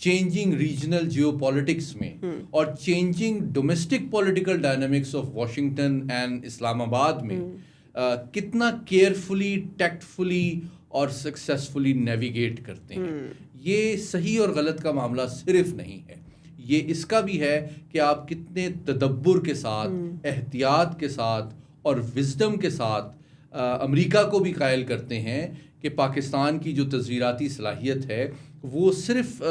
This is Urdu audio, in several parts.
چینجنگ ریجنل جیو پالیٹکس میں اور changing domestic political dynamics of Washington and Islamabad میں کتنا کیئرفلی ٹیکٹفلی اور سکسیسفلی نیویگیٹ کرتے ہیں. یہ صحیح اور غلط کا معاملہ صرف نہیں ہے, یہ اس کا بھی ہے کہ آپ کتنے تدبر کے ساتھ, احتیاط کے ساتھ اور وزڈم کے ساتھ امریکہ کو بھی قائل کرتے ہیں کہ پاکستان کی جو تصویراتی صلاحیت ہے وہ صرف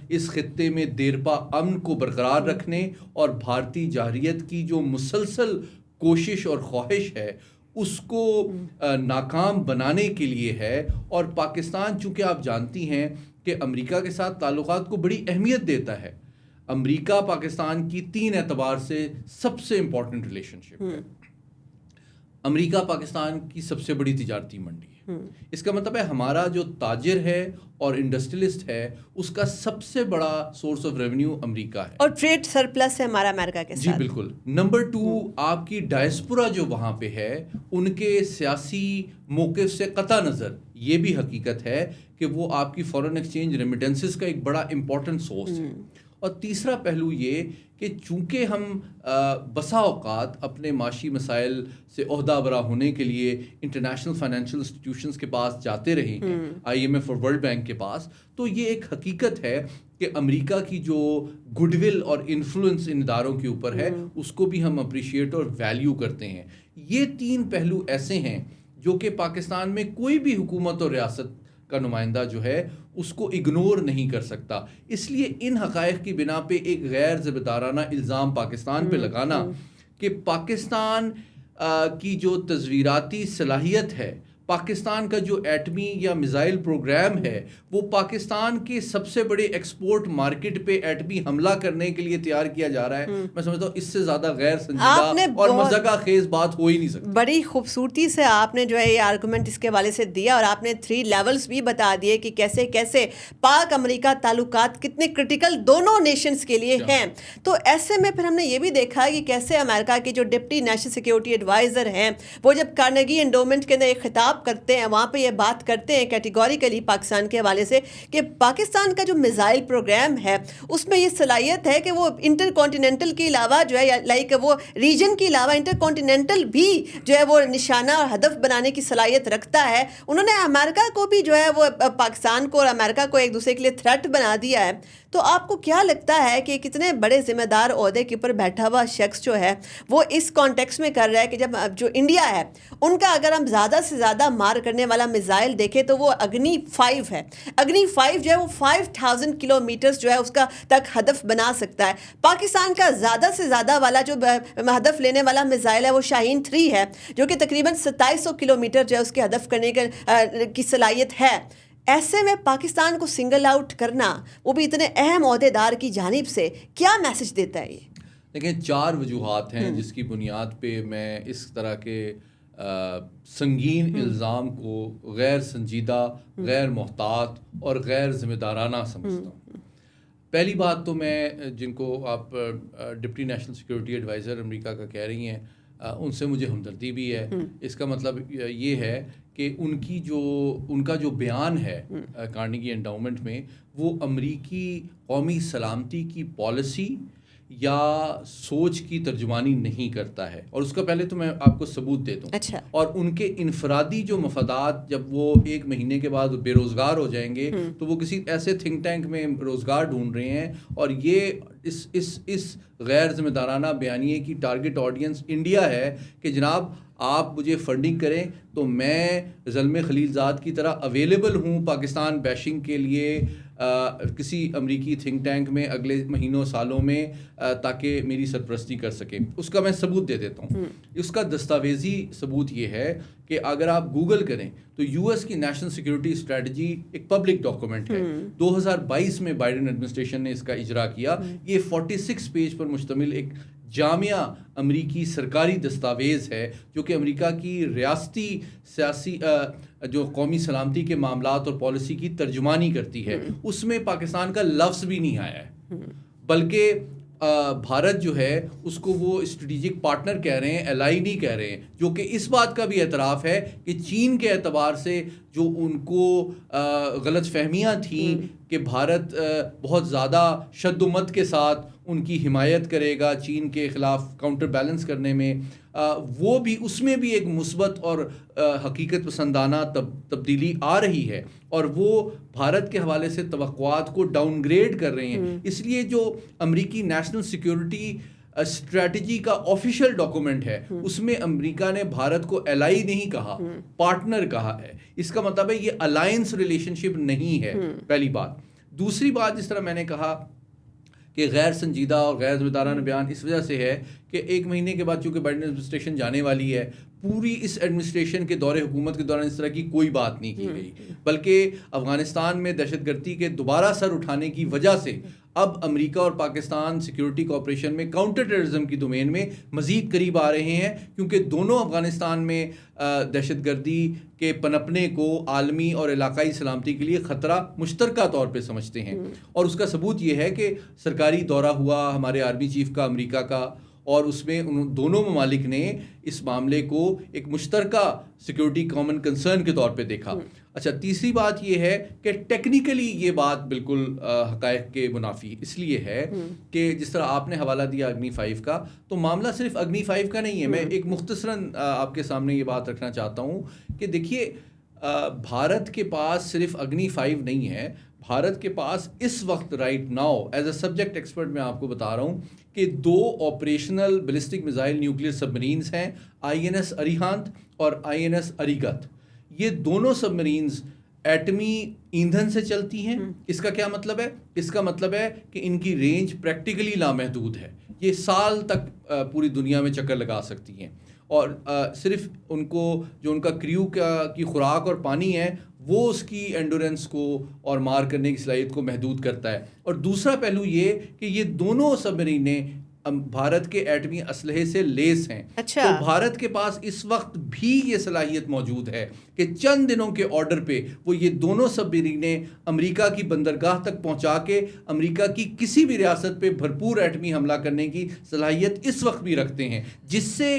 اس خطے میں دیرپا امن کو برقرار رکھنے اور بھارتی جارحیت کی جو مسلسل کوشش اور خواہش ہے اس کو ناکام بنانے کے لیے ہے. اور پاکستان چونکہ آپ جانتی ہیں کہ امریکہ کے ساتھ تعلقات کو بڑی اہمیت دیتا ہے. امریکہ پاکستان کی 3 اعتبار سے سب سے امپورٹنٹ ریلیشن شپ ہے. امریکہ پاکستان کی سب سے بڑی تجارتی منڈی ہے. اس کا مطلب ہے ہمارا جو تاجر ہے اور انڈسٹریلسٹ ہے اس کا سب سے بڑا سورس آف ریونیو امریکہ ہے, اور ٹریڈ سرپلس ہے ہمارا امریکہ کے ساتھ. جی بالکل. نمبر 2, آپ کی ڈائسپورا جو وہاں پہ ہے ان کے سیاسی موقف سے قطع نظر یہ بھی حقیقت ہے کہ وہ آپ کی فورن ایکسچینج ریمیٹنسز کا ایک بڑا امپورٹنٹ سورس ہے. اور تیسرا پہلو یہ کہ چونکہ ہم بسا اوقات اپنے معاشی مسائل سے عہدہ برا ہونے کے لیے انٹرنیشنل فائنینشیل انسٹیٹیوشنز کے پاس جاتے رہے ہیں, IMF اور ورلڈ بینک کے پاس, تو یہ ایک حقیقت ہے کہ امریکہ کی جو گڈ ول اور انفلوئنس ان اداروں کے اوپر ہے اس کو بھی ہم اپریشیٹ اور ویلیو کرتے ہیں. یہ 3 پہلو ایسے ہیں جو کہ پاکستان میں کوئی بھی حکومت اور ریاست کا نمائندہ جو ہے اس کو اگنور نہیں کر سکتا. اس لیے ان حقائق کی بنا پہ ایک غیر ذمہ دارانہ الزام پاکستان پہ لگانا کہ پاکستان کی جو تصویراتی صلاحیت ہے, پاکستان کا جو ایٹمی یا میزائل پروگرام ہے وہ پاکستان کے سب سے بڑے ایکسپورٹ مارکیٹ پہ ایٹمی حملہ کرنے کے لیے تیار کیا جا رہا ہے, میں سمجھتا ہوں اس سے زیادہ غیر سنجیدہ اور مذاق خیز بات ہو ہی نہیں سکتی. بڑی خوبصورتی سے آپ نے جو ہے یہ آرگومنٹ اس کے حوالے سے دیا, اور آپ نے 3 لیولز بھی بتا دیے کہ کیسے کیسے پاک امریکہ تعلقات کتنے کرٹیکل دونوں نیشنز کے لیے ہیں. تو ایسے میں پھر ہم نے یہ بھی دیکھا کہ کیسے امریکہ کے جو ڈپٹی نیشنل سیکیورٹی ایڈوائزر ہیں وہ جب کارنیگی انڈومنٹ کے اندر ایک خطاب کرتے ہیں وہاں پہ یہ بات کرتے ہیں کیٹیگوریکلی پاکستان کے حوالے سے کہ پاکستان کا جو میزائل پروگرام ہے اس میں یہ صلاحیت ہے کہ وہ انٹر کانٹیننٹل کے علاوہ جو ہے لائک وہ ریجن کے علاوہ انٹر کانٹیننٹل بھی جو ہے وہ نشانہ اور ہدف بنانے کی صلاحیت رکھتا ہے. انہوں نے امریکہ کو بھی جو ہے وہ پاکستان کو اور امریکہ کو ایک دوسرے کے لیے تھریٹ بنا دیا ہے. تو آپ کو کیا لگتا ہے کہ کتنے بڑے ذمہ دار عہدے کے اوپر بیٹھا ہوا شخص جو ہے وہ اس کانٹیکس میں کر رہا ہے کہ جب جو انڈیا ہے ان کا اگر ہم زیادہ سے زیادہ مار کرنے والا میزائل دیکھیں تو وہ اگنی 5 ہے. اگنی 5 جو ہے وہ 5000 کلومیٹرز جو ہے اس کا تک ہدف بنا سکتا ہے. پاکستان کا زیادہ سے زیادہ والا جو ہدف لینے والا میزائل ہے وہ شاہین 3 ہے جو کہ تقریباً 2700 کلومیٹر جو ہے اس کے ہدف کرنے کی صلاحیت ہے. ایسے میں پاکستان کو سنگل آؤٹ کرنا وہ بھی اتنے اہم عہدے دار کی جانب سے کیا میسج دیتا ہے؟ یہ دیکھیں 4 وجوہات ہیں جس کی بنیاد پہ میں اس طرح کے سنگین الزام کو غیر سنجیدہ, غیر محتاط اور غیر ذمہ دارانہ سمجھتا ہوں. پہلی بات تو میں جن کو آپ ڈپٹی نیشنل سیکیورٹی ایڈوائزر امریکہ کا کہہ رہی ہیں ان سے مجھے ہمدردی بھی ہے. اس کا مطلب یہ ہے کہ ان کا جو بیان ہے کارنیگی انڈاؤمنٹ میں وہ امریکی قومی سلامتی کی پالیسی یا سوچ کی ترجمانی نہیں کرتا ہے. اور اس کا پہلے تو میں آپ کو ثبوت دے دوں. اچھا. اور ان کے انفرادی جو مفادات جب وہ 1 مہینے کے بعد بے روزگار ہو جائیں گے تو وہ کسی ایسے تھنک ٹینک میں روزگار ڈھونڈ رہے ہیں, اور یہ اس غیر ذمہ دارانہ بیانیے کی ٹارگٹ آڈینس انڈیا ہے کہ جناب آپ مجھے فنڈنگ کریں تو میں زلمے خلیل زاد کی طرح اویلیبل ہوں پاکستان بیشنگ کے لیے کسی امریکی تھنک ٹینک میں اگلے مہینوں سالوں میں تاکہ میری سرپرستی کر سکیں. اس کا میں ثبوت دے دیتا ہوں. اس کا دستاویزی ثبوت یہ ہے کہ اگر آپ گوگل کریں تو US کی نیشنل سیکیورٹی اسٹریٹجی ایک پبلک ڈاکومنٹ ہے. 2022 میں بائیڈن ایڈمنسٹریشن نے اس کا اجرا کیا. یہ 46 پیج پر مشتمل ایک جامعہ امریکی سرکاری دستاویز ہے جو کہ امریکہ کی ریاستی سیاسی جو قومی سلامتی کے معاملات اور پالیسی کی ترجمانی کرتی ہے. اس میں پاکستان کا لفظ بھی نہیں آیا ہے, بلکہ بھارت جو ہے اس کو وہ اسٹریٹجک پارٹنر کہہ رہے ہیں, الائی نہیں کہہ رہے ہیں, جو کہ اس بات کا بھی اعتراف ہے کہ چین کے اعتبار سے جو ان کو غلط فہمیاں تھیں کہ بھارت بہت زیادہ شد و مت کے ساتھ ان کی حمایت کرے گا چین کے خلاف کاؤنٹر بیلنس کرنے میں, وہ بھی اس میں بھی ایک مثبت اور حقیقت پسندانہ تبدیلی آ رہی ہے, اور وہ بھارت کے حوالے سے توقعات کو ڈاؤن گریڈ کر رہے ہیں. اس لیے جو امریکی نیشنل سیکیورٹی اسٹریٹجی کا آفیشیل ڈاکومنٹ ہے اس میں امریکہ نے بھارت کو الائی نہیں کہا, پارٹنر کہا ہے. اس کا مطلب ہے یہ الائنس ریلیشن شپ نہیں ہے, پہلی بات. دوسری بات, جس طرح میں نے کہا کہ غیر سنجیدہ اور غیر ذمہ دارانہ بیان اس وجہ سے ہے کہ 1 مہینے کے بعد چونکہ بائیڈن ایڈمنسٹریشن جانے والی ہے, پوری اس ایڈمنسٹریشن کے دور حکومت کے دوران اس طرح کی کوئی بات نہیں کی گئی, بلکہ افغانستان میں دہشت گردی کے دوبارہ سر اٹھانے کی وجہ سے اب امریکہ اور پاکستان سیکیورٹی کوآپریشن میں کاؤنٹر ٹیررزم کی ڈومین میں مزید قریب آ رہے ہیں, کیونکہ دونوں افغانستان میں دہشت گردی کے پنپنے کو عالمی اور علاقائی سلامتی کے لیے خطرہ مشترکہ طور پہ سمجھتے ہیں. اور اس کا ثبوت یہ ہے کہ سرکاری دورہ ہوا ہمارے آرمی چیف کا امریکہ کا, اور اس میں ان دونوں ممالک نے اس معاملے کو ایک مشترکہ سیکیورٹی کامن کنسرن کے طور پہ دیکھا. اچھا, تیسری بات یہ ہے کہ ٹیکنیکلی یہ بات بالکل حقائق کے منافی اس لیے ہے کہ جس طرح آپ نے حوالہ دیا اگنی 5 کا, تو معاملہ صرف اگنی 5 کا نہیں ہے. میں ایک مختصراً آپ کے سامنے یہ بات رکھنا چاہتا ہوں کہ دیکھیے, بھارت کے پاس صرف اگنی 5 نہیں ہے, بھارت کے پاس اس وقت right now as a subject expert میں آپ کو بتا رہا ہوں کہ 2 آپریشنل بیلسٹک میزائل نیوکلیئر سب مرینز ہیں, INS اریہانت اور INS اریگت. یہ دونوں سب مرینز ایٹمی ایندھن سے چلتی ہیں. اس کا کیا مطلب ہے؟ اس کا مطلب ہے کہ ان کی رینج پریکٹیکلی لامحدود ہے, یہ سال تک پوری دنیا میں چکر لگا سکتی ہیں, اور صرف ان کو جو ان کا کریو کی خوراک اور پانی ہے وہ اس کی اینڈورنس کو اور مار کرنے کی صلاحیت کو محدود کرتا ہے. اور دوسرا پہلو یہ کہ یہ دونوں سب مرینیں بھارت کے ایٹمی اسلحے سے لیس ہیں. اچھا. تو بھارت کے پاس اس وقت بھی یہ صلاحیت موجود ہے کہ چند دنوں کے آرڈر پہ وہ یہ دونوں سب مرینیں امریکہ کی بندرگاہ تک پہنچا کے امریکہ کی کسی بھی ریاست پہ بھرپور ایٹمی حملہ کرنے کی صلاحیت اس وقت بھی رکھتے ہیں, جس سے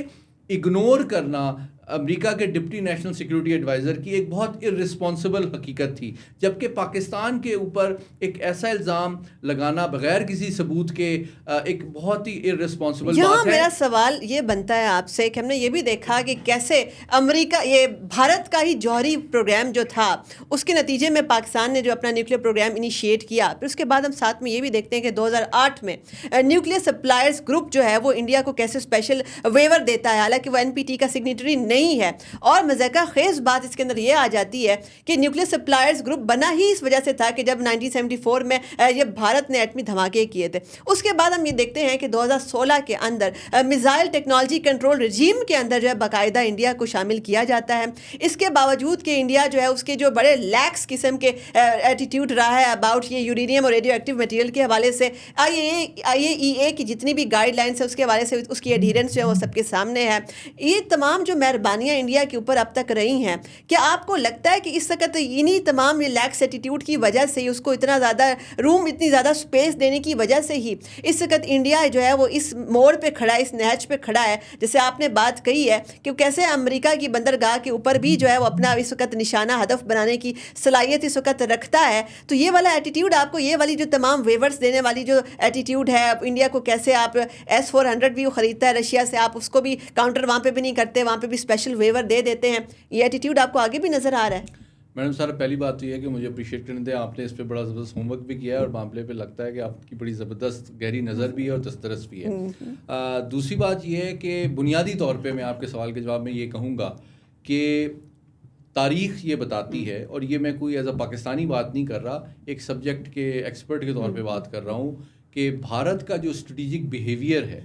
اگنور کرنا امریکہ کے ڈپٹی نیشنل سیکیورٹی ایڈوائزر کی ایک بہت ارسپانسبل حقیقت تھی. جبکہ پاکستان کے اوپر ایک ایسا الزام لگانا بغیر کسی ثبوت کے ایک بہت ہی ارسپانسبل بات ہے. میرا سوال یہ بنتا ہے آپ سے کہ ہم نے یہ بھی دیکھا کہ کیسے امریکہ, یہ بھارت کا ہی جوہری پروگرام جو تھا اس کے نتیجے میں پاکستان نے جو اپنا نیوکلیر پروگرام انیشیٹ کیا, پھر اس کے بعد ہم ساتھ میں یہ بھی دیکھتے ہیں کہ 2008 میں نیوکلیر سپلائرز گروپ جو ہے وہ انڈیا کو کیسے اسپیشل ویور دیتا ہے, حالانکہ وہ NPT کا سگنیٹری نہیں ہے. اور مذاکرہ خیز بات اس کے اندر یہ آ جاتی ہے کہ نیوکلیر سپلائرز گروپ بنا ہی اس وجہ سے تھا کہ جب 1974 میں یہ بھارت نے ایٹمی دھماکے کیے تھے. اس کے بعد ہم یہ دیکھتے ہیں کہ 2016 کے اندر میزائل ٹیکنالوجی کنٹرول رجیم کے اندر جو ہے باقاعدہ انڈیا کو شامل کیا جاتا ہے. اس کے باوجود کہ انڈیا جو ہے اس کے جو بڑے لیکس قسم کے ایٹیٹیوڈ رہا ہے اباؤٹ یہ یورینیم اور ریڈیو ایکٹیو مٹیریل کے حوالے سے, IAEA کی جتنی بھی گائیڈ لائنس ہیں اس کے حوالے سے اس کی ایڈیرنس جو ہے وہ سب کے سامنے ہے. یہ تمام جو مہربانیاں انڈیا کے اوپر اب تک رہی ہیں, کیا آپ کو لگتا ہے کہ اس وقت انہی تمام لیکس ایٹیٹیوڈ کی وجہ سے ہی, اس کو اتنا زیادہ روم, اتنی زیادہ اسپیس دینے کی وجہ سے ہی اس وقت انڈیا جو ہے وہ اس موڑ پہ کھڑا ہے, اس نہج پہ کھڑا ہے جیسے آپ نے بات کہی ہے کہ کیسے امریکہ کی بندرگاہ کے اوپر بھی جو ہے وہ اپنا اس وقت نشانہ ہدف بنانے کی صلاحیت اس وقت رکھتا ہے. تو یہ والا ایٹیٹیوڈ آپ کو, یہ والی جو تمام ویورز دینے والی جو ایٹیٹیوڈ ہے انڈیا کو, کیسے آپ S-400 بھی خریدتا ہے رشیا سے, آپ اس کو بھی کاؤنٹر وہاں پہ بھی نہیں کرتے, وہاں پہ بھی اسپیشل ویور دے دیتے ہیں, یہ ایٹیٹیوڈ آپ کو آگے بھی نظر آ رہا ہے؟ میڈم سر, پہلی بات تو یہ ہے کہ مجھے اپریشیٹ کرنے دیں, آپ نے اس پہ بڑا زبردست ہوم ورک بھی کیا ہے اور معاملے پہ لگتا ہے کہ آپ کی بڑی زبردست گہری نظر بھی ہے اور دسترس بھی ہے. دوسری بات یہ ہے کہ بنیادی طور پہ میں آپ کے سوال کے جواب میں یہ کہوں گا کہ تاریخ یہ بتاتی ہے, اور یہ میں کوئی ایز اے پاکستانی بات نہیں کر رہا, ایک سبجیکٹ کے ایکسپرٹ کے طور پہ بات کر رہا ہوں, کہ بھارت کا جو اسٹریٹجک بیہیویئر ہے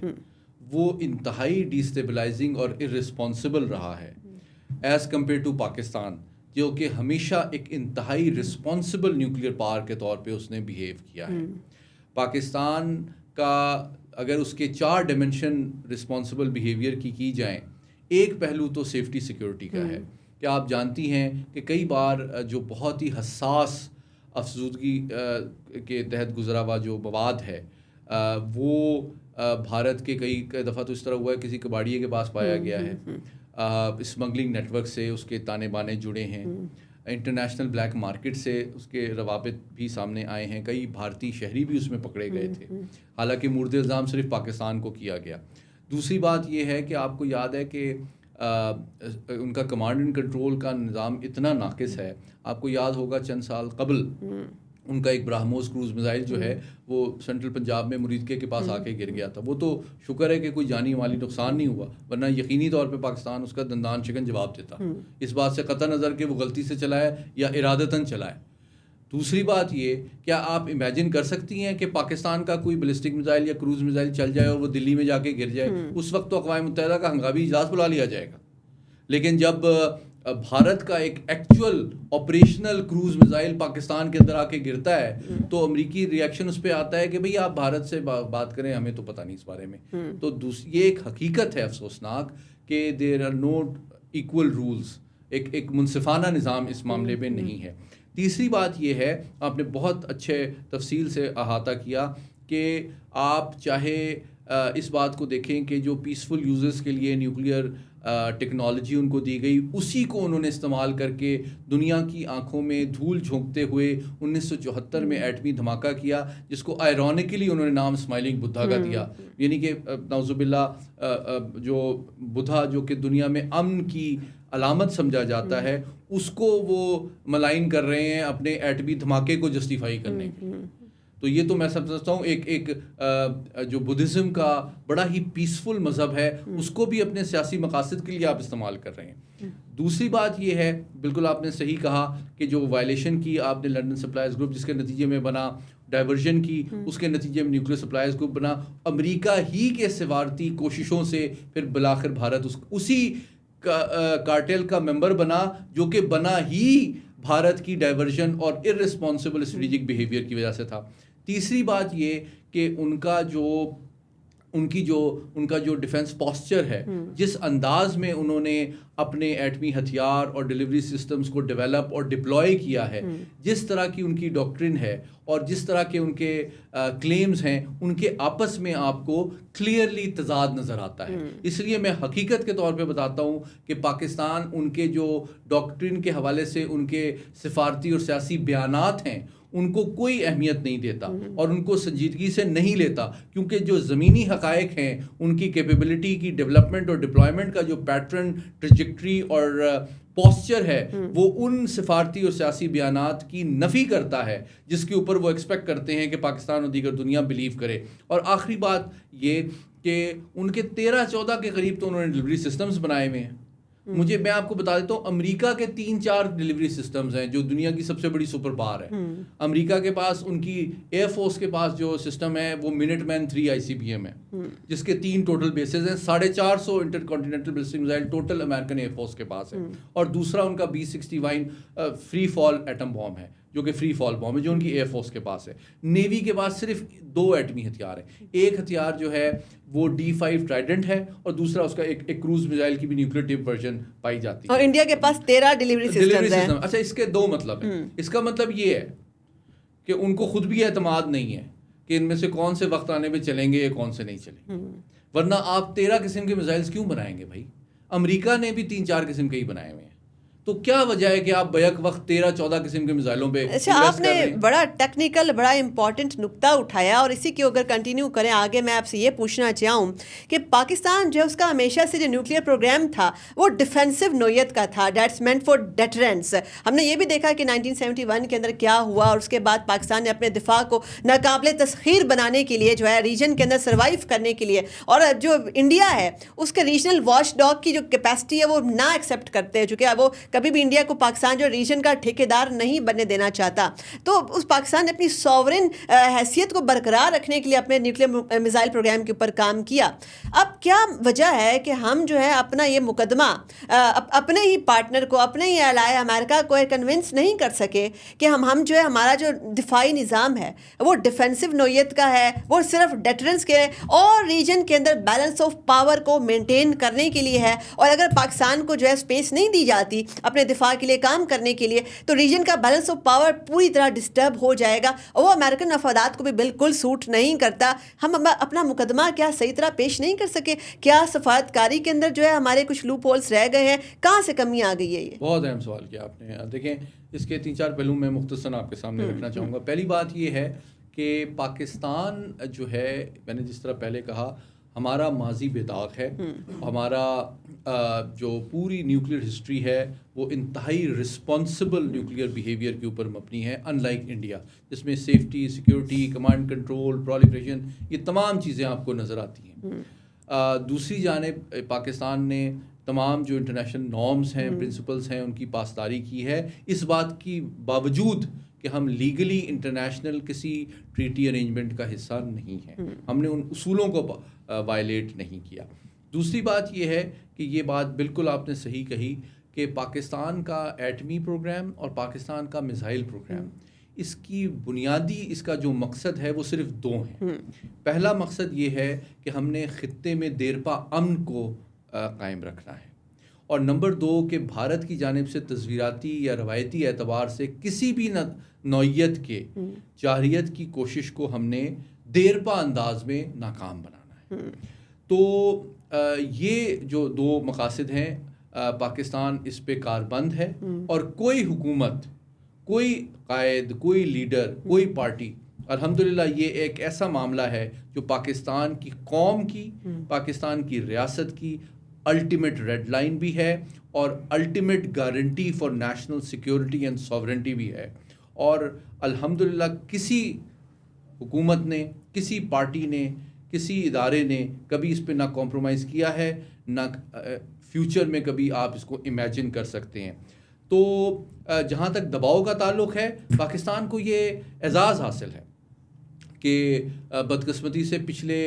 وہ انتہائی ڈیسٹیبلائزنگ اور ارسپانسبل رہا ہے ایز کمپیئر ٹو پاکستان, جو کہ ہمیشہ ایک انتہائی رسپانسبل نیوکلیئر پاور کے طور پہ اس نے بیہیو کیا ہے. پاکستان کا اگر اس کے 4 ڈائمنشن رسپانسبل بیہیویئر کی جائیں, ایک پہلو تو سیفٹی سیکیورٹی کا ہے کہ آپ جانتی ہیں کہ کئی بار جو بہت ہی حساس افزودگی کے تحت گزرا ہوا جو مواد ہے وہ بھارت کے کئی دفعہ تو اس طرح ہوا ہے کسی کباڑیے کے پاس پایا گیا ہے, اسمگلنگ نیٹ ورک سے اس کے تانے بانے جڑے ہیں, انٹرنیشنل بلیک مارکیٹ سے اس کے روابط بھی سامنے آئے ہیں, کئی بھارتی شہری بھی اس میں پکڑے گئے تھے, حالانکہ مورد الزام صرف پاکستان کو کیا گیا. دوسری بات یہ ہے کہ آپ کو یاد ہے کہ ان کا کمانڈ اینڈ کنٹرول کا نظام اتنا ناقص ہے. آپ کو یاد ہوگا چند سال قبل ان کا ایک براہموس کروز میزائل جو ہے وہ سینٹرل پنجاب میں مریدکے کے پاس آ کے گر گیا تھا. وہ تو شکر ہے کہ کوئی جانی مالی نقصان نہیں ہوا, ورنہ یقینی طور پہ پاکستان اس کا دندان شکن جواب دیتا, اس بات سے قطع نظر کہ وہ غلطی سے چلائے یا ارادتاً چلائے. دوسری بات یہ, کیا آپ امیجن کر سکتی ہیں کہ پاکستان کا کوئی بیلسٹک میزائل یا کروز میزائل چل جائے اور وہ دلی میں جا کے گر جائے؟ اس وقت تو اقوام متحدہ کا ہنگامی اجلاس بلا لیا جائے گا. لیکن جب بھارت کا ایک actual operational cruise missile Pakistan کے اندر آ کے گرتا ہے تو امریکی ریئیکشن اس پہ آتا ہے کہ بھئی آپ بھارت سے بات کریں, ہمیں تو پتہ نہیں اس بارے میں. تو یہ ایک حقیقت ہے افسوسناک کہ there are no equal rules, ایک منصفانہ نظام اس معاملے میں نہیں ہے. تیسری بات یہ ہے, آپ نے بہت اچھے تفصیل سے احاطہ کیا کہ آپ چاہے اس بات کو دیکھیں کہ جو پیسفل یوزز کے لیے نیوکلیئر ٹیکنالوجی ان کو دی گئی, اسی کو انہوں نے استعمال کر کے دنیا کی آنکھوں میں دھول جھونکتے ہوئے 1974 میں ایٹمی دھماکہ کیا, جس کو آئرونیکلی انہوں نے نام اسمائلنگ بدھا کا دیا. یعنی کہ نعوذ باللہ جو بدھا جو کہ دنیا میں امن کی علامت سمجھا جاتا ہے, اس کو وہ ملائن کر رہے ہیں اپنے ایٹمی دھماکے کو جسٹیفائی کرنے کے. تو یہ تو میں سمجھتا ہوں ایک جو بدھزم کا بڑا ہی پیسفل مذہب ہے, اس کو بھی اپنے سیاسی مقاصد کے لیے آپ استعمال کر رہے ہیں. دوسری بات یہ ہے, بالکل آپ نے صحیح کہا کہ جو وائلیشن کی آپ نے لنڈن سپلائز گروپ جس کے نتیجے میں بنا, ڈائیورژن کی اس کے نتیجے میں نیوکلیر سپلائز گروپ بنا, امریکہ ہی کے سفارتی کوششوں سے پھر بالآخر بھارت اسی کارٹیل کا ممبر بنا, جو کہ بنا ہی بھارت کی ڈائیورژن اور ارریسپانسبل اسٹریٹجک بیہیویئر کی وجہ سے تھا. تیسری بات یہ کہ ان کا جو ڈیفنس پاسچر ہے, جس انداز میں انہوں نے اپنے ایٹمی ہتھیار اور ڈیلیوری سسٹمز کو ڈیولپ اور ڈپلوائے کیا ہے, جس طرح کی ان کی ڈاکٹرن ہے اور جس طرح کے ان کے کلیمز ہیں, ان کے آپس میں آپ کو کلیئرلی تضاد نظر آتا ہے. اس لیے میں حقیقت کے طور پہ بتاتا ہوں کہ پاکستان ان کے جو ڈاکٹرن کے حوالے سے ان کے سفارتی اور سیاسی بیانات ہیں ان کو کوئی اہمیت نہیں دیتا اور ان کو سنجیدگی سے نہیں لیتا, کیونکہ جو زمینی حقائق ہیں ان کی کیپیبلٹی کی ڈیولپمنٹ اور ڈپلائمنٹ کا جو پیٹرن, ٹریجیکٹری اور پوسچر ہے, وہ ان سفارتی اور سیاسی بیانات کی نفی کرتا ہے جس کے اوپر وہ ایکسپیکٹ کرتے ہیں کہ پاکستان اور دیگر دنیا بلیو کرے. اور آخری بات یہ کہ ان کے 13-14 کے قریب تو انہوں نے ڈلیوری سسٹمز بنائے ہوئے ہیں. میں آپ کو بتا دیتا ہوں, امریکہ کے 3-4 ڈلیوری سسٹمز ہیں جو دنیا کی سب سے بڑی سپر پاور ہے. امریکہ کے پاس, ان کی ایئر فورس کے پاس جو سسٹم ہے وہ منٹ مین 3 ICBM ہے, جس کے 3 ٹوٹل بیسز ہیں. 450 intercontinental ballistic missile total American air force کے پاس ہے. اور دوسرا ان کا B-61 فری فال ایٹم بام ہے, جو کہ فری فال بام ہے, جو ان کی ایئر فورس کے پاس ہے. نیوی کے پاس صرف 2 ایٹمی ہتھیار ہیں. ایک ہتھیار جو ہے وہ D5 ٹرائیڈنٹ ہے, اور دوسرا اس کا ایک کروز میزائل کی بھی نیوکلیئر ٹپ ورژن پائی جاتی ہے. اور انڈیا کے پاس 13 ڈیلیوری سسٹمز ہیں. اچھا, اس کے 2 مطلب ہیں. اس کا مطلب یہ ہے کہ ان کو خود بھی اعتماد نہیں ہے کہ ان میں سے کون سے وقت آنے پہ چلیں گے یا کون سے نہیں چلیں گے. ورنہ آپ 13 قسم کے میزائلز کیوں بنائیں گے بھائی؟ امریکہ نے بھی 3-4 قسم کے ہی بنائے ہوئے ہیں. تو کیا وجہ ہے کہ آپ بیک وقت 13-14 قسم کے میزائلوں پہ؟ اچھا, آپ نے بڑا ٹیکنیکل, بڑا امپورٹنٹ نقطہ اٹھایا, اور اسی کے اگر کنٹینیو کریں آگے, میں آپ سے یہ پوچھنا چاہوں کہ پاکستان جو اس کا ہمیشہ سے جو نیوکلیئر پروگرام تھا وہ ڈیفینسو نوعیت کا تھا, دیٹس مینٹ فار ڈیٹرنس. ہم نے یہ بھی دیکھا کہ 1971 کے اندر کیا ہوا, اور اس کے بعد پاکستان نے اپنے دفاع کو ناقابل تسخیر بنانے کے لیے جو ہے ریجن کے اندر سروائیو کرنے کے لیے, اور جو انڈیا ہے اس کے ریجنل واچ ڈاگ کی جو کیپیسٹی ہے وہ نہ ایکسیپٹ کرتے ہیں, چونکہ وہ کبھی بھی انڈیا کو پاکستان جو ریجن کا ٹھیکیدار نہیں بننے دینا چاہتا. تو اس پاکستان نے اپنی سوورن حیثیت کو برقرار رکھنے کے لیے اپنے نیوکلیئر میزائل پروگرام کے اوپر کام کیا. اب کیا وجہ ہے کہ ہم جو ہے اپنا یہ مقدمہ اپنے ہی پارٹنر کو, اپنے ہی الائے امریکہ کو کنونس نہیں کر سکے کہ ہم جو ہے ہمارا جو دفاعی نظام ہے وہ ڈیفینسو نوعیت کا ہے, وہ صرف ڈیٹرنس کے اور ریجن کے اندر بیلنس آف پاور کو مینٹین کرنے کے لیے ہے. اور اگر پاکستان کو جو ہے اسپیس نہیں دی جاتی اپنے دفاع کے لیے کام کرنے کے لیے، تو ریجن کا بیلنس آف پاور پوری طرح ڈسٹرب ہو جائے گا اور وہ امریکن مفادات کو بھی بالکل سوٹ نہیں کرتا. ہم اپنا مقدمہ کیا صحیح طرح پیش نہیں کر سکے؟ کیا سفارتکاری کے اندر جو ہے ہمارے کچھ لوپ ہولس رہ گئے ہیں؟ کہاں سے کمی آ گئی ہے؟ یہ بہت اہم سوال کیا آپ نے. دیکھیں اس کے 3-4 پہلو میں مختصراً آپ کے سامنے رکھنا چاہوں گا. پہلی بات یہ ہے کہ پاکستان جو ہے، میں نے جس طرح پہلے کہا، ہمارا ماضی بے داغ ہے. ہمارا جو پوری نیوکلیئر ہسٹری ہے وہ انتہائی رسپانسبل نیوکلیئر بیہیویئر کے اوپر مبنی ہے، ان لائک انڈیا جس میں سیفٹی، سیکیورٹی، کمانڈ کنٹرول، پرالیفریشن، یہ تمام چیزیں آپ کو نظر آتی ہیں. دوسری جانب پاکستان نے تمام جو انٹرنیشنل نارمز ہیں، پرنسپلز ہیں، ان کی پاسداری کی ہے، اس بات کی باوجود کہ ہم لیگلی انٹرنیشنل کسی ٹریٹی ارینجمنٹ کا حصہ نہیں ہیں. ہم نے ان اصولوں کو وائلیٹ نہیں کیا. دوسری بات یہ ہے کہ یہ بات بالکل آپ نے صحیح کہی کہ پاکستان کا ایٹمی پروگرام اور پاکستان کا میزائل پروگرام، اس کی بنیادی اس کا جو مقصد ہے وہ صرف 2 ہیں. پہلا مقصد یہ ہے کہ ہم نے خطے میں دیرپا امن کو قائم رکھنا ہے، اور نمبر 2 کہ بھارت کی جانب سے تصویراتی یا روایتی اعتبار سے کسی بھی نوعیت کے جارحیت کی کوشش کو ہم نے دیرپا انداز میں ناکام بنانا ہے. تو یہ جو 2 مقاصد ہیں، پاکستان اس پہ کاربند ہے، اور کوئی حکومت، کوئی قائد، کوئی لیڈر، کوئی پارٹی، الحمدللہ یہ ایک ایسا معاملہ ہے جو پاکستان کی قوم کی، پاکستان کی ریاست کی الٹیمیٹ ریڈ لائن بھی ہے اور ultimate guarantee for national security and sovereignty بھی ہے. اور الحمدللہ کسی حکومت نے، کسی پارٹی نے، کسی ادارے نے کبھی اس پہ نہ کمپرومائز کیا ہے، نہ فیوچر میں کبھی آپ اس کو امیجن کر سکتے ہیں. تو جہاں تک دباؤ کا تعلق ہے، پاکستان کو یہ اعزاز حاصل ہے کہ بدقسمتی سے پچھلے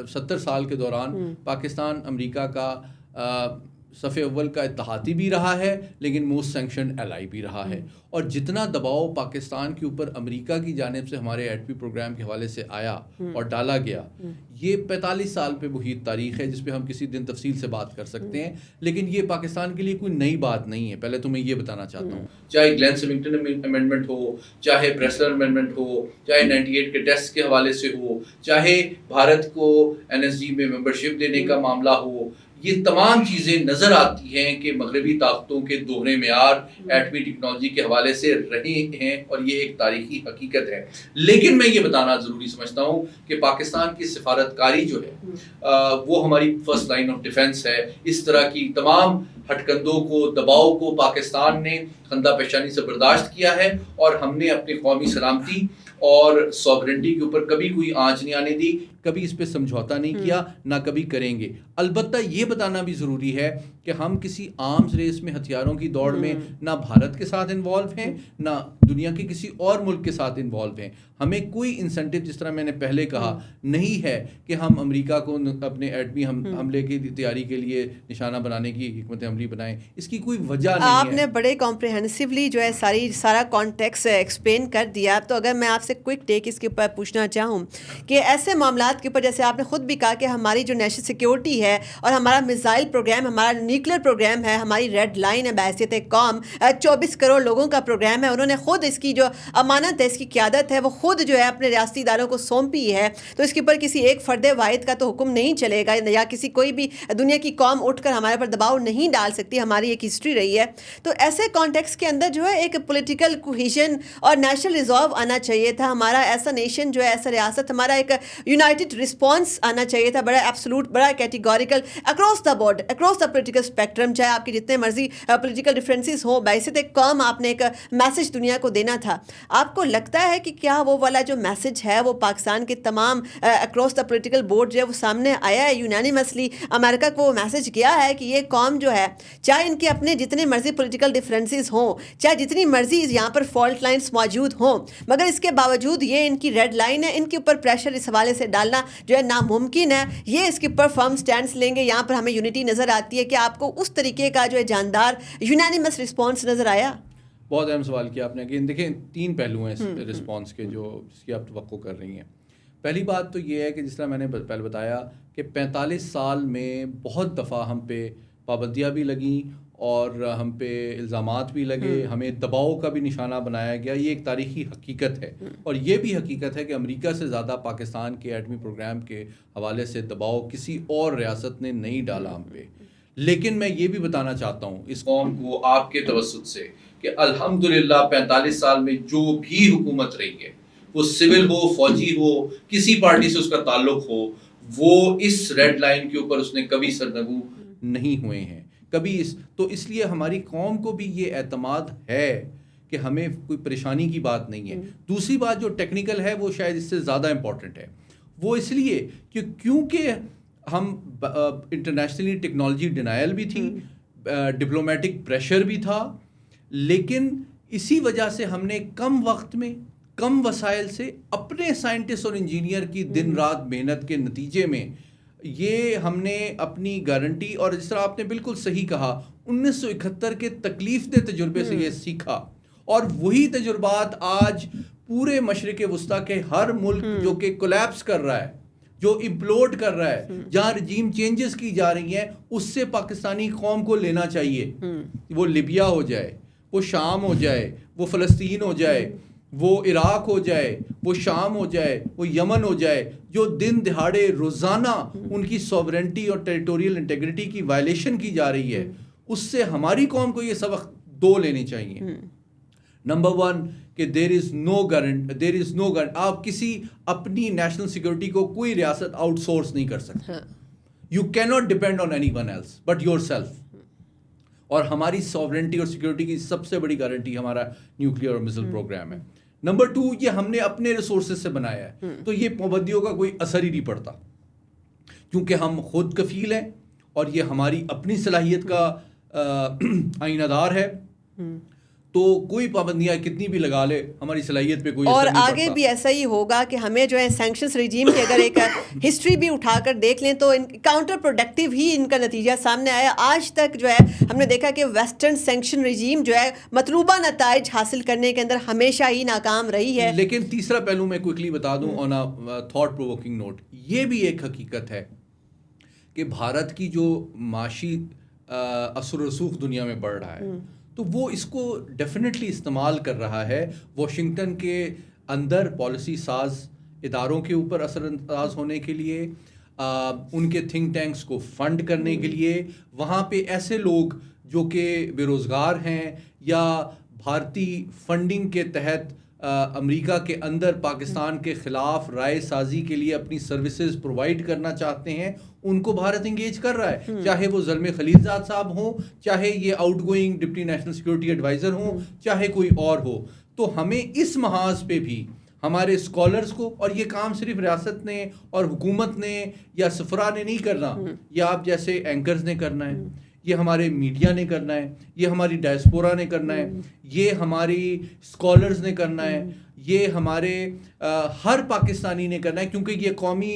70 سال کے دوران پاکستان امریکہ کا صف اول کا اتحادی بھی رہا ہے، لیکن موسٹ سینکشنڈ ایلائی بھی رہا ہے. اور جتنا دباؤ پاکستان کے اوپر امریکہ کی جانب سے ہمارے ایٹمی پروگرام کے حوالے سے آیا اور ڈالا گیا، یہ 45 سال پہ محیط تاریخ ہے جس پہ ہم کسی دن تفصیل سے بات کر سکتے ہیں. لیکن یہ پاکستان کے لیے کوئی نئی بات نہیں ہے. پہلے تو میں یہ بتانا چاہتا ہوں، چاہے گلین سمنگٹن امینڈمنٹ ہو، چاہے پریسلر امینڈمنٹ ہو، چاہے 98 کے ٹیسٹ کے حوالے سے ہو، چاہے بھارت کو NSG میں ممبرشپ دینے کا معاملہ ہو، یہ تمام چیزیں نظر آتی ہیں کہ مغربی طاقتوں کے دوہرے معیار ایٹمی ٹیکنالوجی کے حوالے سے رہے ہیں، اور یہ ایک تاریخی حقیقت ہے. لیکن میں یہ بتانا ضروری سمجھتا ہوں کہ پاکستان کی سفارتکاری جو ہے وہ ہماری فرسٹ لائن آف ڈیفنس ہے. اس طرح کی تمام ہٹکندوں کو، دباؤ کو پاکستان نے خندہ پیشانی سے برداشت کیا ہے، اور ہم نے اپنی قومی سلامتی اور سوورنٹی کے اوپر کبھی کوئی آنچ نہیں آنے دی، کبھی اس پہ سمجھوتا نہیں کیا، نہ کبھی کریں گے. البتہ یہ بتانا بھی ضروری ہے کہ ہم کسی آرمز ریس میں، ہتھیاروں کی دوڑ میں نہ بھارت کے ساتھ انوالو ہیں، نہ دنیا کے کسی اور ملک کے ساتھ انوالو ہیں. ہمیں کوئی انسینٹیو، جس طرح میں نے پہلے کہا، نہیں ہے کہ ہم امریکہ کو اپنے ایٹمی حملے کی تیاری کے لیے نشانہ بنانے کی حکمت عملی بنائیں. اس کی کوئی وجہ نہیں ہے. آپ نے بڑے کمپریہنسولی جو ہے سارا کانٹیکس ایکسپلین کر دیا. تو اگر میں آپ سے کوئک ٹیک اس کے اوپر پوچھنا چاہوں کہ ایسے معاملات کے اوپر، جیسے آپ نے خود بھی کہا کہ ہماری جو نیشنل سیکیورٹی ہے اور ہمارا میزائل پروگرام، ہمارا نیوکلیر پروگرام ہے، ہماری ریڈ لائن ہے بحیثیت قوم، 24 کروڑ لوگوں کا پروگرام ہے، انہوں نے خود اس کی جو امانت ہے، اس کی قیادت ہے، وہ خود جو ہے اپنے ریاستی اداروں کو سونپی ہے. تو اس کے اوپر کسی ایک فرد واحد کا تو حکم نہیں چلے گا، یا کسی کوئی بھی دنیا کی قوم اٹھ کر ہمارے پر دباؤ نہیں ڈال سکتی. ہماری ایک ہسٹری رہی ہے. تو ایسے کانٹیکس کے اندر جو ہے ایک پولیٹیکل کوہیژن اور نیشنل ریزولو آنا چاہیے تھا. ہمارا ایسا نیشن جو ہے، ایسا ریاست، ہمارا ایک یونائٹڈ رسپانس آنا چاہیے تھا، بڑا ایبسولوٹ، بڑا categorical, across the board, across the political spectrum, چاہے آپ کے جتنے مرضی پولیٹیکل ڈفرینسز ہوں، بحیثیت ایک قوم آپ نے ایک میسج دنیا کو دینا تھا. آپ کو لگتا ہے کہ کیا وہ والا جو میسج ہے وہ پاکستان کے تمام اکراس دا پولیٹیکل بورڈ جو ہے وہ سامنے آیا ہے؟ یونانیمسلی امریکہ کو وہ میسج گیا ہے کہ یہ قوم جو ہے، چاہے ان کے اپنے جتنے مرضی پولیٹیکل ڈفرینسز ہوں، چاہے جتنی مرضی یہاں پر فالٹ لائنز موجود ہوں، مگر اس کے باوجود یہ ان کی ریڈ لائن ہے، ان کے اوپر پریشر اس حوالے سے ڈالنا جو ہے ناممکن ہے. یہ اس کے اوپر فرم سٹینڈز لیں گے. یہاں پر ہمیں یونٹی نظر آتی ہے کہ آپ کو اس طریقے کا جو ہے جاندار یونانیمس رسپانس نظر آیا؟ بہت اہم سوال کیا آپ نے. کہ دیکھیں 3 پہلو ہیں اس رسپانس کے جس کی آپ توقع کر رہی ہیں. پہلی بات تو یہ ہے کہ جس طرح میں نے پہلے بتایا کہ 45 سال میں بہت دفعہ ہم پہ پابندیاں بھی لگیں اور ہم پہ الزامات بھی لگے, ہمیں دباؤ کا بھی نشانہ بنایا گیا. یہ ایک تاریخی حقیقت ہے, اور یہ بھی حقیقت ہے کہ امریکہ سے زیادہ پاکستان کے ایٹمی پروگرام کے حوالے سے دباؤ کسی اور ریاست نے نہیں ڈالا ہم پہ. لیکن میں یہ بھی بتانا چاہتا ہوں اس قوم کو آپ کے توسط سے کہ الحمدللہ 45 سال میں جو بھی حکومت رہی ہے, وہ سول ہو, فوجی ہو, کسی پارٹی سے اس کا تعلق ہو, وہ اس ریڈ لائن کے اوپر اس نے کبھی سرنگو نہیں ہوئے ہیں کبھی. تو اس لیے ہماری قوم کو بھی یہ اعتماد ہے کہ ہمیں کوئی پریشانی کی بات نہیں ہے. دوسری بات جو ٹیکنیکل ہے وہ شاید اس سے زیادہ امپورٹنٹ ہے, وہ اس لیے کہ کیونکہ ہم انٹرنیشنلی ٹیکنالوجی ڈینائل بھی تھی, ڈپلومیٹک پریشر بھی تھا, لیکن اسی وجہ سے ہم نے کم وقت میں کم وسائل سے اپنے سائنٹسٹ اور انجینئر کی دن رات محنت کے نتیجے میں یہ ہم نے اپنی گارنٹی, اور جس طرح آپ نے بالکل صحیح کہا 1971 کے تکلیف دہ تجربے سے یہ سیکھا, اور وہی تجربات آج پورے مشرق وسطیٰ کے ہر ملک جو کہ کولیپس کر رہا ہے, جو امپلوڈ کر رہا ہے, جہاں رجیم چینجز کی جا رہی ہیں, اس سے پاکستانی قوم کو لینا چاہیے. وہ لیبیا ہو جائے, وہ شام ہو جائے, وہ فلسطین ہو جائے, وہ عراق ہو جائے, وہ شام ہو جائے, وہ یمن ہو جائے, جو دن دہاڑے روزانہ ان کی سوورنٹی اور ٹیریٹوریل انٹیگریٹی کی وائلیشن کی جا رہی ہے, اس سے ہماری قوم کو یہ سبق دو لینے چاہیے. نمبر 1 کہ دیر از نو گارنٹ, آپ کسی اپنی نیشنل سیکورٹی کو کوئی ریاست آؤٹ سورس نہیں کر سکتے. You can not depend on anyone else but yourself. اور ہماری سوورنٹی اور سیکورٹی کی سب سے بڑی گارنٹی ہمارا نیوکلیئر اور میزائل پروگرام ہے. نمبر 2 یہ ہم نے اپنے ریسورسز سے بنایا ہے, تو یہ پابندیوں کا کوئی اثر ہی نہیں پڑتا, کیونکہ ہم خود کفیل ہیں اور یہ ہماری اپنی صلاحیت کا آئینہ دار ہے. تو کوئی پابندیاں کتنی بھی لگا لے, ہماری صلاحیت پہ کوئی اور اثر نہیں پڑتا. آگے بھی ایسا ہی ہوگا کہ ہمیں جو ہے سینکشنز رجیم کی اگر ایک ہسٹری بھی اٹھا کر دیکھ لیں تو کاؤنٹر پروڈکٹیو ہی ان کا نتیجہ سامنے آیا. آج تک جو ہے ہم نے دیکھا کہ ویسٹرن سینکشن رجیم جو ہے مطلوبہ نتائج حاصل کرنے کے اندر ہمیشہ ہی ناکام رہی ہے. لیکن تیسرا پہلو میں کوئکلی بتا دوں آن اے تھاٹ پرووکنگ نوٹ, یہ بھی ایک حقیقت ہے کہ بھارت کی جو معاشی اثر و رسوخ دنیا میں بڑھ رہا ہے, تو وہ اس کو ڈیفینیٹلی استعمال کر رہا ہے واشنگٹن کے اندر پالیسی ساز اداروں کے اوپر اثر انداز ہونے کے لیے, ان کے تھنک ٹینکس کو فنڈ کرنے کے لیے. وہاں پہ ایسے لوگ جو کہ بے روزگار ہیں یا بھارتی فنڈنگ کے تحت امریکہ کے اندر پاکستان کے خلاف رائے سازی کے لیے اپنی سروسز پرووائڈ کرنا چاہتے ہیں, ان کو بھارت انگیج کر رہا ہے, چاہے وہ زلمے خلیلزاد صاحب ہوں, چاہے یہ outgoing deputy national security advisor ہوں, چاہے کوئی اور ہو. تو ہمیں اس محاذ پہ بھی ہمارے اسکالرس کو, اور یہ کام صرف ریاست نے اور حکومت نے یا سفراء نے نہیں کرنا, یہ آپ جیسے اینکرز نے کرنا ہے, یہ ہمارے میڈیا نے کرنا ہے, یہ ہماری ڈائسپورا نے کرنا ہے, یہ ہماری اسکالرز نے کرنا ہے, یہ ہمارے ہر پاکستانی نے کرنا ہے. کیونکہ یہ قومی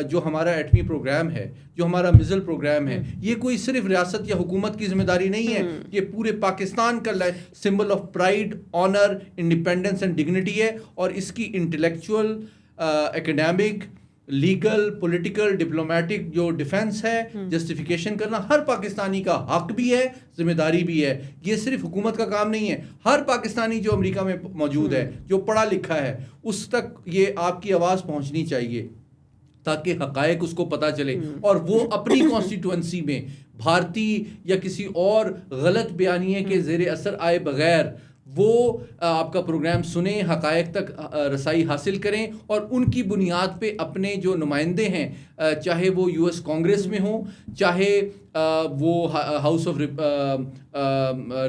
جو ہمارا ایٹمی پروگرام ہے, جو ہمارا میزائل پروگرام ہے, یہ کوئی صرف ریاست یا حکومت کی ذمہ داری نہیں ہے, یہ پورے پاکستان کا symbol of pride, owner, independence and dignity ہے. اور اس کی intellectual, academic, legal, political, diplomatic جو ڈیفینس ہے, جسٹیفیکیشن کرنا ہر پاکستانی کا حق بھی ہے, ذمہ داری بھی ہے. یہ صرف حکومت کا کام نہیں ہے. ہر پاکستانی جو امریکہ میں موجود ہے, جو پڑھا لکھا ہے, اس تک یہ آپ کی آواز پہنچنی چاہیے تاکہ حقائق اس کو پتہ چلے, اور وہ اپنی کانسٹیٹوئنسی میں بھارتی یا کسی اور غلط بیانیے کے زیر اثر آئے بغیر وہ آپ کا پروگرام سنیں, حقائق تک رسائی حاصل کریں, اور ان کی بنیاد پہ اپنے جو نمائندے ہیں, چاہے وہ یو ایس کانگریس میں ہوں, چاہے وہ ہاؤس آف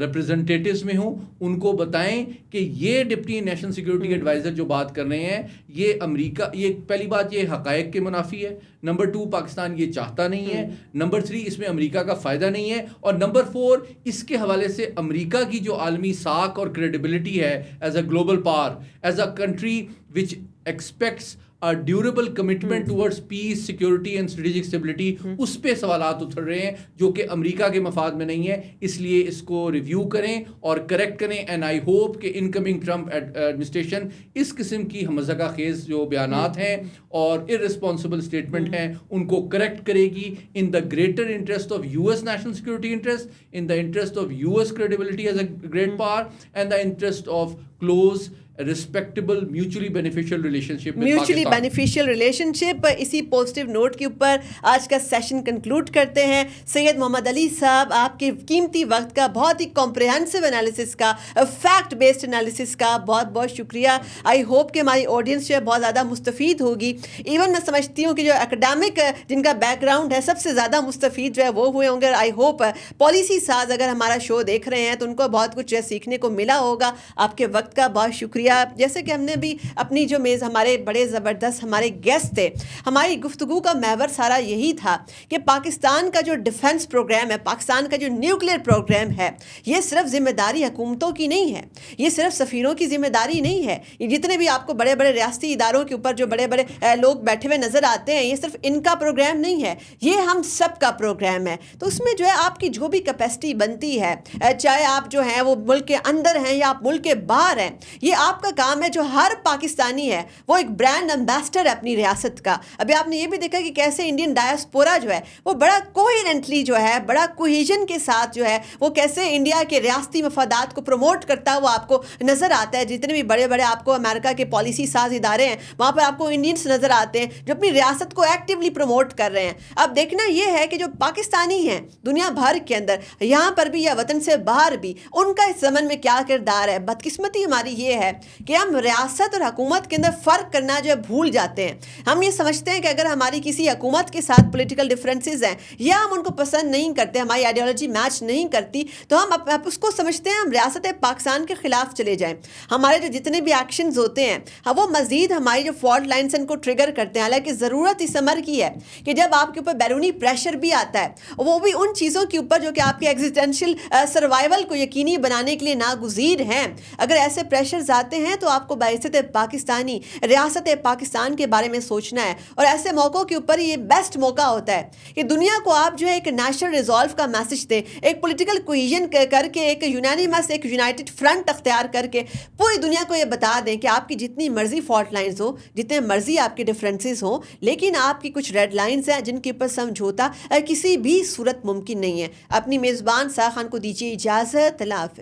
ریپریزنٹیٹیوز میں ہوں, ان کو بتائیں کہ یہ ڈپٹی نیشنل سیکورٹی ایڈوائزر جو بات کر رہے ہیں, یہ امریکہ, یہ پہلی بات یہ حقائق کے منافی ہے, نمبر 2 پاکستان یہ چاہتا نہیں ہے, نمبر 3 اس میں امریکہ کا فائدہ نہیں ہے, اور نمبر 4 اس کے حوالے سے امریکہ کی جو عالمی ساکھ اور کریڈیبلٹی ہے as a global power, as a country which expects durable commitment towards peace, security and strategic stability, اس پہ سوالات اتر رہے ہیں جو کہ امریکہ کے مفاد میں نہیں ہے. اس لیے اس کو ریویو کریں اور کریکٹ کریں. اینڈ آئی ہوپ کہ انکمنگ ٹرمپ ایڈمنسٹریشن اس قسم کی ہمزگہ خیز جو بیانات ہیں اور ارسپانسبل اسٹیٹمنٹ ہیں ان کو کریکٹ کرے گی in the greater interest of U S national security interest, in the interest of U S credibility as a great power, and the interest of close respectable mutually beneficial relationship. اسی پازیٹیو نوٹ کے اوپر آج کا سیشن کنکلوڈ کرتے ہیں. سید محمد علی صاحب, آپ کے قیمتی وقت کا, بہت ہی کمپریہنسو انالیسس کا, فیکٹ بیسڈ انالیسس کا بہت بہت شکریہ. آئی ہوپ کہ ہماری آڈینس جو ہے بہت زیادہ مستفید ہوگی. ایون میں سمجھتی ہوں کہ جو اکیڈمک جن کا بیک گراؤنڈ ہے سب سے زیادہ مستفید جو ہے وہ ہوئے ہوں گے. آئی ہوپ پالیسی ساز اگر ہمارا شو دیکھ رہے ہیں تو ان کو بہت کچھ سیکھنے کو ملا ہوگا. آپ کے وقت کا بہت شکریہ. جیسے کہ ہم نے بھی اپنی جو میز, ہمارے بڑے زبردست ہمارے گیسٹ تھے, ہماری گفتگو کا محور سارا یہی تھا کہ پاکستان کا جو ڈیفنس پروگرام ہے, پاکستان کا جو نیوکلیئر پروگرام ہے, یہ صرف ذمہ داری حکومتوں کی نہیں ہے, یہ صرف سفیروں کی ذمہ داری نہیں ہے. یہ جتنے بھی آپ کو بڑے بڑے ریاستی اداروں کے اوپر جو بڑے بڑے لوگ بیٹھے ہوئے نظر آتے ہیں, یہ صرف ان کا پروگرام نہیں ہے, یہ ہم سب کا پروگرام ہے. تو اس میں جو ہے آپ کی جو بھی کیپیسٹی بنتی ہے, چاہے آپ جو ہیں وہ ملک کے اندر ہیں یا آپ ملک کے باہر ہیں, یہ آپ کا کام ہے. جو ہر پاکستانی ہے وہ ایک برانڈ امبیسڈر ہے اپنی ریاست کا. ابھی آپ نے یہ بھی دیکھا کہ کیسے انڈین ڈائسپورا جو ہے وہ بڑا کوہیرنٹلی جو ہے, بڑا کوہیژن کے ساتھ جو ہے وہ کیسے انڈیا کے ریاستی مفادات کو پروموٹ کرتا ہوا آپ کو نظر آتا ہے. جتنے بھی بڑے بڑے آپ کو امریکہ کے پالیسی ساز ادارے ہیں وہاں پر آپ کو انڈینس نظر آتے ہیں جو اپنی ریاست کو ایکٹیولی پروموٹ کر رہے ہیں. اب دیکھنا یہ ہے کہ جو پاکستانی ہیں دنیا بھر کے اندر, یہاں پر بھی یا وطن سے باہر بھی, ان کا اس زمن میں کیا کردار ہے. بدقسمتی ہماری یہ ہے کہ ہم ریاست اور حکومت کے اندر فرق کرنا جو ہے بھول جاتے ہیں. ہم یہ سمجھتے ہیں کہ اگر ہماری کسی حکومت کے ساتھ پولیٹیکل ڈفرینسز ہیں یا ہم ان کو پسند نہیں کرتے, ہماری آئیڈیالوجی میچ نہیں کرتی, تو ہم اس کو سمجھتے ہیں ہم ریاست پاکستان کے خلاف چلے جائیں. ہمارے جو جتنے بھی ایکشنز ہوتے ہیں وہ مزید ہماری جو فالٹ لائنس ان کو ٹریگر کرتے ہیں. حالانکہ ضرورت اس امر کی ہے کہ جب آپ کے اوپر بیرونی پریشر بھی آتا ہے, وہ بھی ان چیزوں کے اوپر جو کہ آپ کے ایگزسٹینشیل سروائیول کو یقینی بنانے کے لیے ناگزیر ہیں, اگر ایسے پریشرز آتے ہیں تو آپ کو باعثت پاکستانی ریاست پاکستان کے بارے میں سوچنا ہے. اور ایسے موقعوں کے اوپر یہ بیسٹ موقع ہوتا ہے کہ دنیا کو آپ جو ہے ایک نیشنل ریزولو کا میسج دیں, ایک پولیٹیکل کوہیژن کر کے, ایک یونانیمس, ایک یونائٹڈ فرنٹ اختیار کر کے پوری دنیا کو یہ بتا دیں کہ آپ کی جتنی مرضی فالٹ لائنز ہوں, جتنے مرضی آپ کے ڈفرینسز ہوں, لیکن آپ کی کچھ ریڈ لائنز ہیں جن کے اوپر سمجھوتا کسی بھی صورت ممکن نہیں ہے. اپنی میزبان ساہ خان کو دیجیے اجازت. اللہ حافظ.